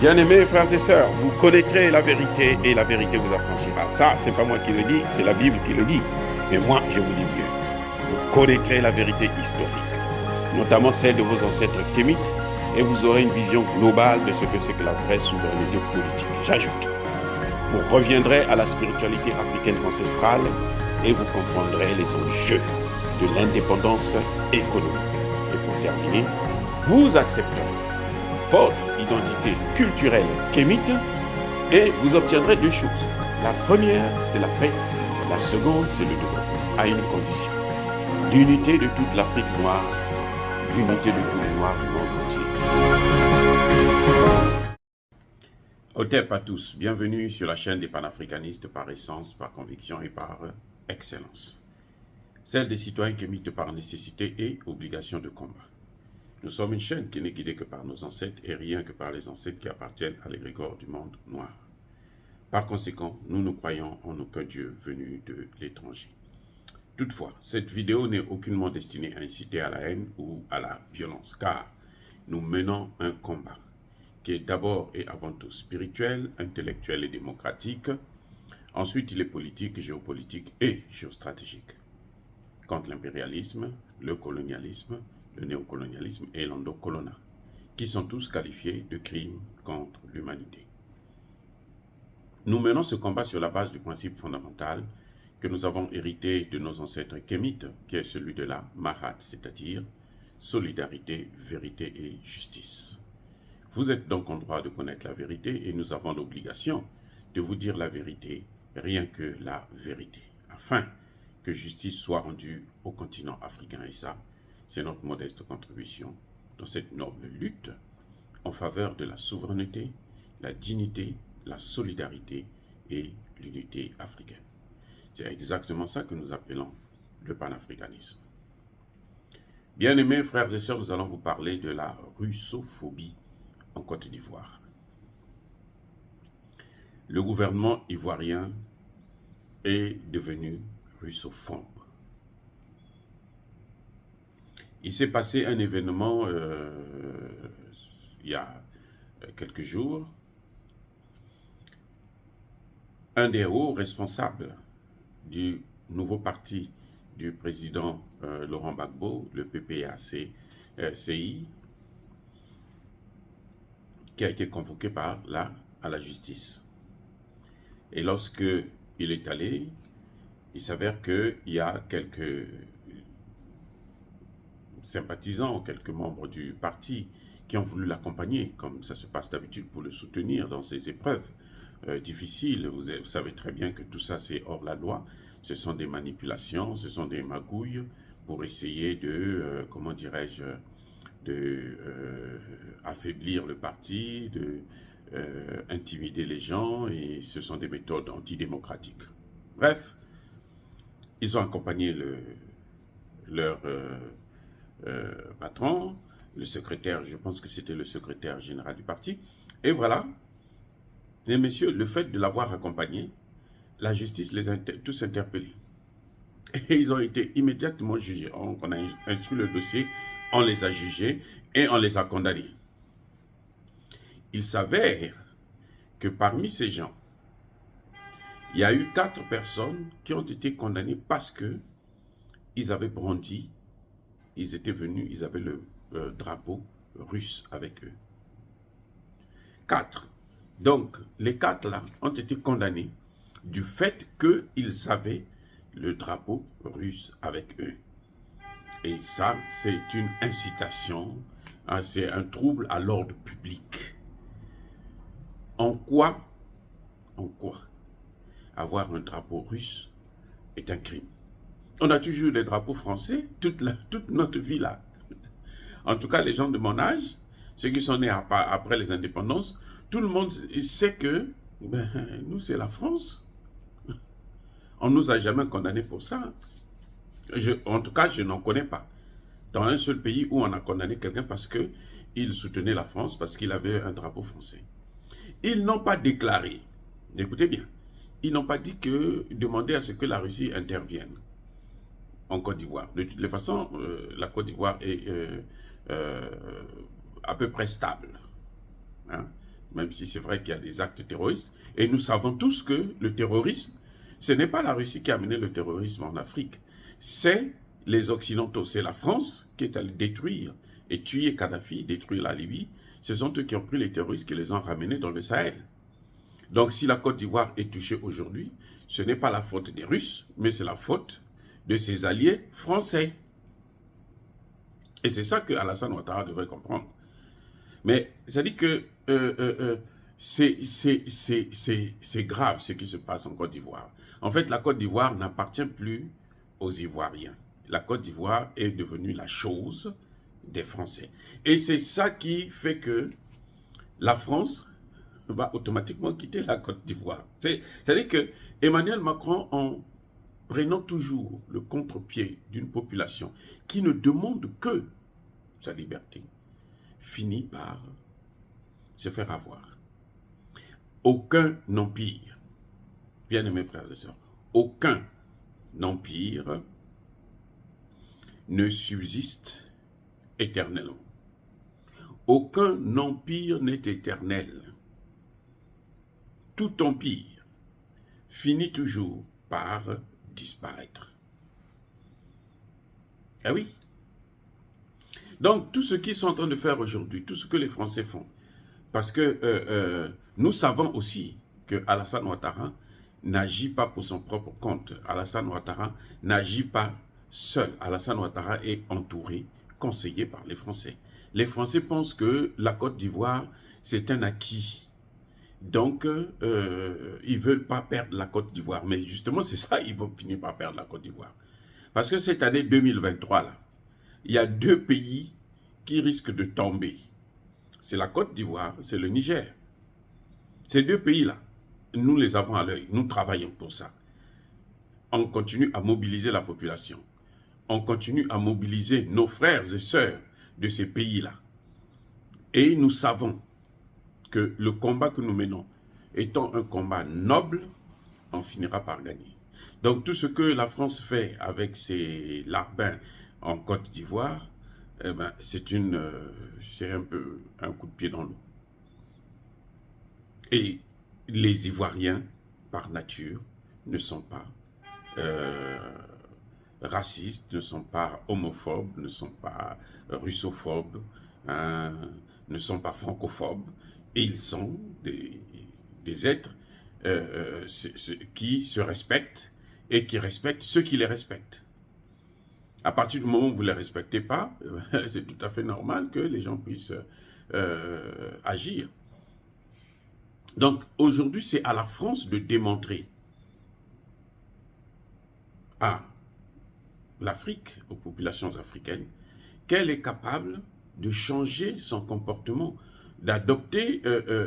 Bien-aimés frères et sœurs, vous connaîtrez la vérité et la vérité vous affranchira. Ça, c'est pas moi qui le dis, c'est la Bible qui le dit. Mais moi, je vous dis mieux. Vous connaîtrez la vérité historique, notamment celle de vos ancêtres kémites, et vous aurez une vision globale de ce que c'est que la vraie souveraineté politique. J'ajoute, vous reviendrez à la spiritualité africaine ancestrale et vous comprendrez les enjeux de l'indépendance économique. Et pour terminer, vous accepterez votre identité culturelle kémite et vous obtiendrez deux choses. La première, c'est la paix. La seconde, c'est le développement, à une condition. L'unité de toute l'Afrique noire, l'unité de tous les Noirs du monde entier. Otep à tous, bienvenue sur la chaîne des panafricanistes par essence, par conviction et par excellence. Celle des citoyens kémites par nécessité et obligation de combat. Nous sommes une chaîne qui n'est guidée que par nos ancêtres et rien que par les ancêtres qui appartiennent à l'égrégore du monde noir. Par conséquent, nous ne croyons en aucun Dieu venu de l'étranger. Toutefois, cette vidéo n'est aucunement destinée à inciter à la haine ou à la violence, car nous menons un combat qui est d'abord et avant tout spirituel, intellectuel et démocratique. Ensuite, il est politique, géopolitique et géostratégique. Contre l'impérialisme, le colonialisme, le néocolonialisme et l'endocolona, qui sont tous qualifiés de crimes contre l'humanité. Nous menons ce combat sur la base du principe fondamental que nous avons hérité de nos ancêtres kémites, qui est celui de la Mahat, c'est-à-dire solidarité, vérité et justice. Vous êtes donc en droit de connaître la vérité et nous avons l'obligation de vous dire la vérité, rien que la vérité, afin que justice soit rendue au continent africain. Et ça, c'est notre modeste contribution dans cette noble lutte en faveur de la souveraineté, la dignité, la solidarité et l'unité africaine. C'est exactement ça que nous appelons le panafricanisme. Bien-aimés frères et sœurs, nous allons vous parler de la russophobie en Côte d'Ivoire. Le gouvernement ivoirien est devenu russophobe. Il s'est passé un événement il y a quelques jours. Un des hauts responsables du nouveau parti du président Laurent Gbagbo, le PPACI, qui a été convoqué à la justice. Et lorsque il est allé, il s'avère qu'il y a quelques sympathisants, quelques membres du parti qui ont voulu l'accompagner, comme ça se passe d'habitude, pour le soutenir dans ses épreuves difficiles. Vous savez très bien que tout ça, c'est hors la loi. Ce sont des manipulations, ce sont des magouilles pour essayer de, comment dirais-je, affaiblir le parti, intimider les gens, et ce sont des méthodes antidémocratiques. Bref, ils ont accompagné leur patron, le secrétaire, je pense que c'était le secrétaire général du parti, et voilà. Mais messieurs, le fait de l'avoir accompagné, la justice les a tous interpellés. Et ils ont été immédiatement jugés. On a instruit le dossier, on les a jugés et on les a condamnés. Il s'avère que parmi ces gens, il y a eu 4 personnes qui ont été condamnées parce que ils avaient brandi, ils étaient venus, ils avaient le drapeau russe avec eux. 4. Donc, les 4 là ont été condamnés du fait qu'ils avaient le drapeau russe avec eux. Et ça, c'est une incitation, hein, c'est un trouble à l'ordre public. En quoi avoir un drapeau russe est un crime? On a toujours les drapeaux français, toute notre vie là. En tout cas, les gens de mon âge, ceux qui sont nés après les indépendances, tout le monde sait que nous, c'est la France. On ne nous a jamais condamnés pour ça. En tout cas, je n'en connais pas. Dans un seul pays où on a condamné quelqu'un parce qu'il soutenait la France, parce qu'il avait un drapeau français. Ils n'ont pas déclaré, écoutez bien, ils n'ont pas dit demander à ce que la Russie intervienne en Côte d'Ivoire. De toutes les façons, la Côte d'Ivoire est à peu près stable. Hein? même si c'est vrai qu'il y a des actes terroristes. Et nous savons tous que le terrorisme, ce n'est pas la Russie qui a mené le terrorisme en Afrique. C'est les Occidentaux, c'est la France qui est allée détruire et tuer Kadhafi, détruire la Libye. Ce sont eux qui ont pris les terroristes, qui les ont ramenés dans le Sahel. Donc si la Côte d'Ivoire est touchée aujourd'hui, ce n'est pas la faute des Russes, mais c'est la faute de ses alliés français. Et c'est ça que Alassane Ouattara devrait comprendre. Mais ça dit que c'est grave ce qui se passe en Côte d'Ivoire. En fait, la Côte d'Ivoire n'appartient plus aux Ivoiriens. La Côte d'Ivoire est devenue la chose des Français. Et c'est ça qui fait que la France va automatiquement quitter la Côte d'Ivoire. C'est-à-dire que Emmanuel Macron, en prenant toujours le contre-pied d'une population qui ne demande que sa liberté, finit par se faire avoir. Aucun empire, bien-aimés frères et sœurs, aucun empire ne subsiste éternellement. Aucun empire n'est éternel. Tout empire finit toujours par disparaître. Ah oui. Donc, tout ce qu'ils sont en train de faire aujourd'hui, tout ce que les Français font, parce que nous savons aussi que Alassane Ouattara n'agit pas pour son propre compte. Alassane Ouattara n'agit pas seul. Alassane Ouattara est entouré, conseillé par les Français. Les Français pensent que la Côte d'Ivoire, c'est un acquis. Donc, ils ne veulent pas perdre la Côte d'Ivoire. Mais justement, c'est ça, ils vont finir par perdre la Côte d'Ivoire. Parce que cette année 2023, là, il y a deux pays qui risquent de tomber. C'est la Côte d'Ivoire, c'est le Niger. Ces deux pays-là, nous les avons à l'œil, nous travaillons pour ça. On continue à mobiliser la population. On continue à mobiliser nos frères et sœurs de ces pays-là. Et nous savons que le combat que nous menons, étant un combat noble, on finira par gagner. Donc tout ce que la France fait avec ses larbins en Côte d'Ivoire, eh ben, c'est un peu un coup de pied dans l'eau. Et les Ivoiriens, par nature, ne sont pas racistes, ne sont pas homophobes, ne sont pas russophobes, hein, ne sont pas francophobes. Et ils sont des êtres qui se respectent et qui respectent ceux qui les respectent. À partir du moment où vous ne les respectez pas, c'est tout à fait normal que les gens puissent agir. Donc aujourd'hui, c'est à la France de démontrer à l'Afrique, aux populations africaines, qu'elle est capable de changer son comportement, d'adopter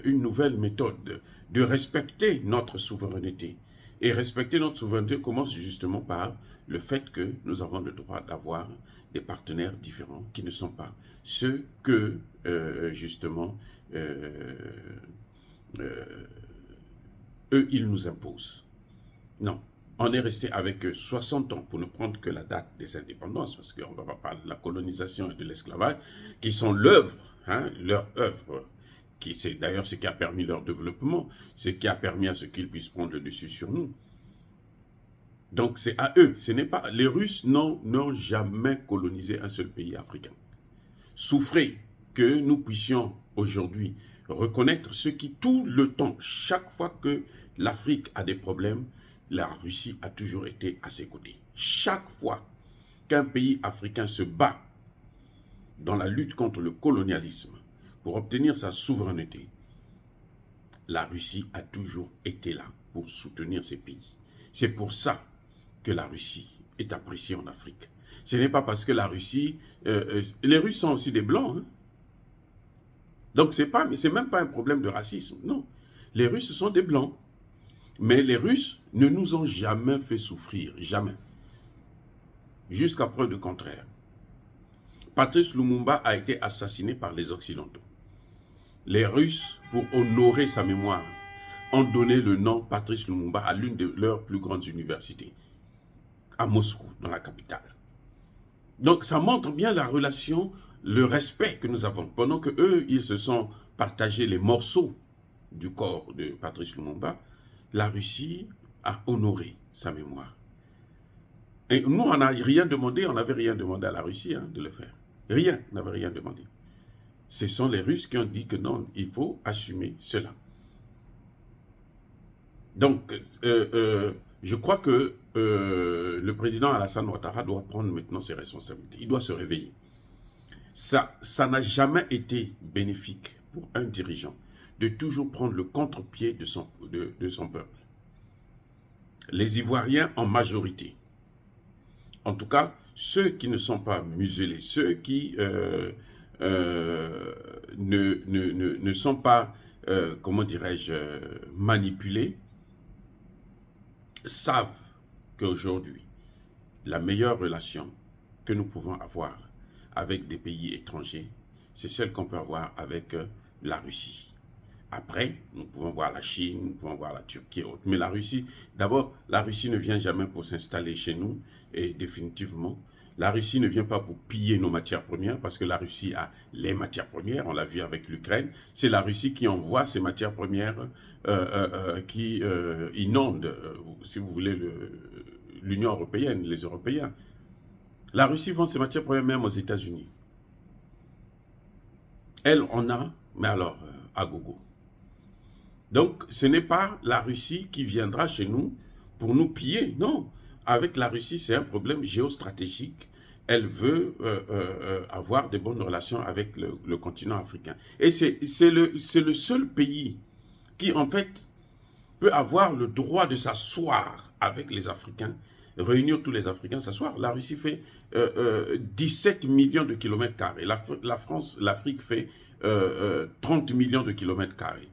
une nouvelle méthode, de respecter notre souveraineté. Et respecter notre souveraineté commence justement par le fait que nous avons le droit d'avoir des partenaires différents qui ne sont pas ceux que, justement, eux, ils nous imposent. Non. On est resté avec 60 ans, pour ne prendre que la date des indépendances, parce qu'on ne va pas parler de la colonisation et de l'esclavage, qui sont l'œuvre, hein, leur œuvre, qui c'est d'ailleurs ce qui a permis leur développement, ce qui a permis à ce qu'ils puissent prendre le dessus sur nous. Donc c'est à eux, ce n'est pas... Les Russes n'ont jamais colonisé un seul pays africain. Souffrez que nous puissions aujourd'hui reconnaître ce qui, tout le temps, chaque fois que l'Afrique a des problèmes, la Russie a toujours été à ses côtés. Chaque fois qu'un pays africain se bat dans la lutte contre le colonialisme pour obtenir sa souveraineté, la Russie a toujours été là pour soutenir ces pays. C'est pour ça que la Russie est appréciée en Afrique. Ce n'est pas parce que la Russie... les Russes sont aussi des Blancs. Hein? Donc c'est même pas un problème de racisme. Non, les Russes sont des Blancs. Mais les Russes ne nous ont jamais fait souffrir, jamais. Jusqu'à preuve du contraire. Patrice Lumumba a été assassiné par les Occidentaux. Les Russes, pour honorer sa mémoire, ont donné le nom Patrice Lumumba à l'une de leurs plus grandes universités, à Moscou, dans la capitale. Donc ça montre bien la relation, le respect que nous avons. Pendant que eux, ils se sont partagés les morceaux du corps de Patrice Lumumba, la Russie a honoré sa mémoire. Et nous, on n'a rien demandé, on n'avait rien demandé à la Russie de le faire. Rien, on n'avait rien demandé. Ce sont les Russes qui ont dit que non, il faut assumer cela. Donc, je crois que le président Alassane Ouattara doit prendre maintenant ses responsabilités. Il doit se réveiller. Ça n'a jamais été bénéfique pour un dirigeant de toujours prendre le contre-pied de son peuple. Les Ivoiriens en majorité, en tout cas, ceux qui ne sont pas muselés, ceux qui ne sont pas, comment dirais-je, manipulés, savent qu'aujourd'hui, la meilleure relation que nous pouvons avoir avec des pays étrangers, c'est celle qu'on peut avoir avec la Russie. Après, nous pouvons voir la Chine, nous pouvons voir la Turquie et autres. Mais la Russie, d'abord, la Russie ne vient jamais pour s'installer chez nous, et définitivement, la Russie ne vient pas pour piller nos matières premières, parce que la Russie a les matières premières, on l'a vu avec l'Ukraine. C'est la Russie qui envoie ces matières premières qui inondent, si vous voulez, l'Union européenne, les Européens. La Russie vend ses matières premières même aux États-Unis. Elle en a, mais alors, à gogo. Donc, ce n'est pas la Russie qui viendra chez nous pour nous piller. Non, avec la Russie, c'est un problème géostratégique. Elle veut avoir de bonnes relations avec le continent africain. Et c'est le seul pays qui, en fait, peut avoir le droit de s'asseoir avec les Africains, réunir tous les Africains, s'asseoir. La Russie fait 17 millions de kilomètres carrés. L'Afrique fait 30 millions de kilomètres carrés.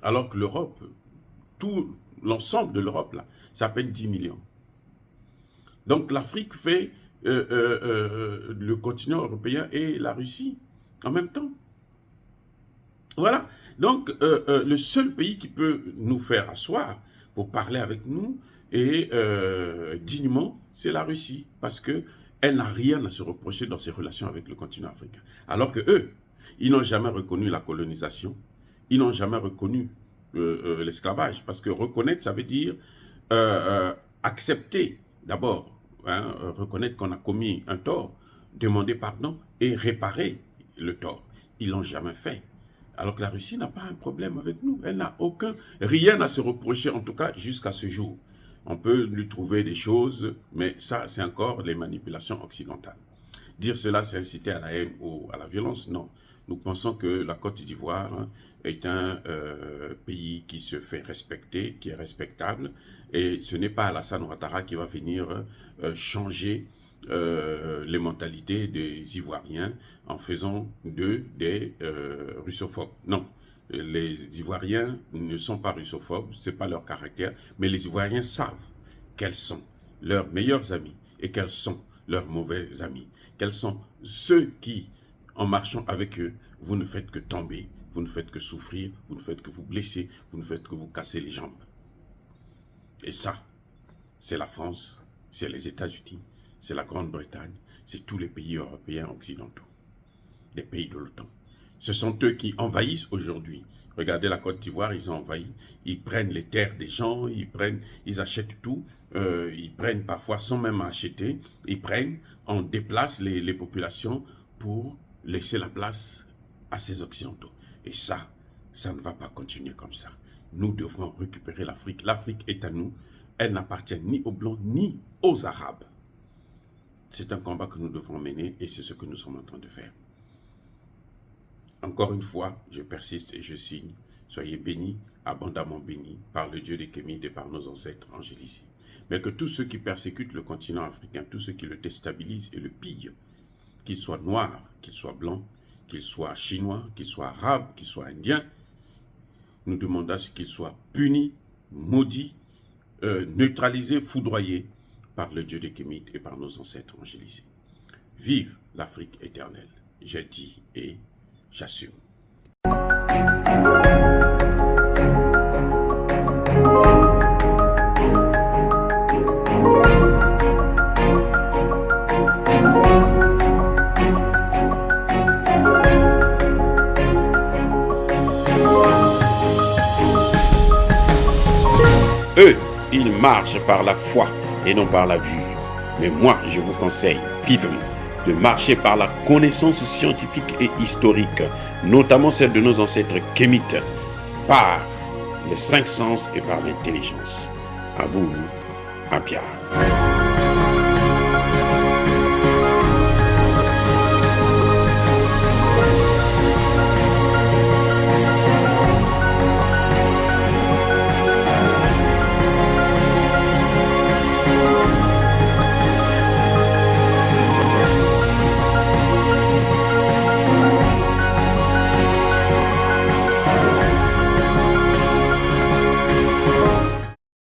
Alors que l'Europe, tout l'ensemble de l'Europe, là, c'est à peine 10 millions. Donc l'Afrique fait le continent européen et la Russie en même temps. Voilà. Donc le seul pays qui peut nous faire asseoir pour parler avec nous et dignement, c'est la Russie. Parce qu'elle n'a rien à se reprocher dans ses relations avec le continent africain. Alors que eux, ils n'ont jamais reconnu la colonisation. Ils n'ont jamais reconnu l'esclavage, parce que reconnaître, ça veut dire accepter, d'abord, reconnaître qu'on a commis un tort, demander pardon et réparer le tort. Ils ne l'ont jamais fait. Alors que la Russie n'a pas un problème avec nous. Elle n'a rien à se reprocher, en tout cas jusqu'à ce jour. On peut lui trouver des choses, mais ça, c'est encore les manipulations occidentales. Dire cela, c'est inciter à la haine ou à la violence, non. Nous pensons que la Côte d'Ivoire est un pays qui se fait respecter, qui est respectable. Et ce n'est pas Alassane Ouattara qui va venir changer les mentalités des Ivoiriens en faisant d'eux des russophobes. Non, les Ivoiriens ne sont pas russophobes, ce n'est pas leur caractère. Mais les Ivoiriens savent quels sont leurs meilleurs amis et quels sont leurs mauvais amis. Quels sont ceux qui, en marchant avec eux, vous ne faites que tomber, vous ne faites que souffrir, vous ne faites que vous blesser, vous ne faites que vous casser les jambes. Et ça, c'est la France, c'est les États-Unis, c'est la Grande-Bretagne, c'est tous les pays européens occidentaux, les pays de l'OTAN. Ce sont eux qui envahissent aujourd'hui. Regardez la Côte d'Ivoire, ils ont envahi, ils prennent les terres des gens, ils achètent tout, ils prennent parfois sans même acheter, on déplace les populations pour laisser la place à ces Occidentaux. Et ça ne va pas continuer comme ça. Nous devons récupérer l'Afrique. L'Afrique est à nous. Elle n'appartient ni aux Blancs ni aux Arabes. C'est un combat que nous devons mener et c'est ce que nous sommes en train de faire. Encore une fois, je persiste et je signe. Soyez bénis, abondamment bénis par le Dieu des Kémites et par nos ancêtres angélisés. Mais que tous ceux qui persécutent le continent africain, tous ceux qui le déstabilisent et le pillent, qu'ils soient noirs, qu'ils soient blancs, qu'ils soient chinois, qu'ils soient arabes, qu'ils soient indiens, nous demandons à ce qu'ils soient punis, maudits, neutralisés, foudroyés par le Dieu des Kémites et par nos ancêtres angélisés. Vive l'Afrique éternelle. J'ai dit et j'assume. Eux, ils marchent par la foi et non par la vue. Mais moi, je vous conseille vivement de marcher par la connaissance scientifique et historique, notamment celle de nos ancêtres kémites, par les 5 sens et par l'intelligence. À vous, Abia.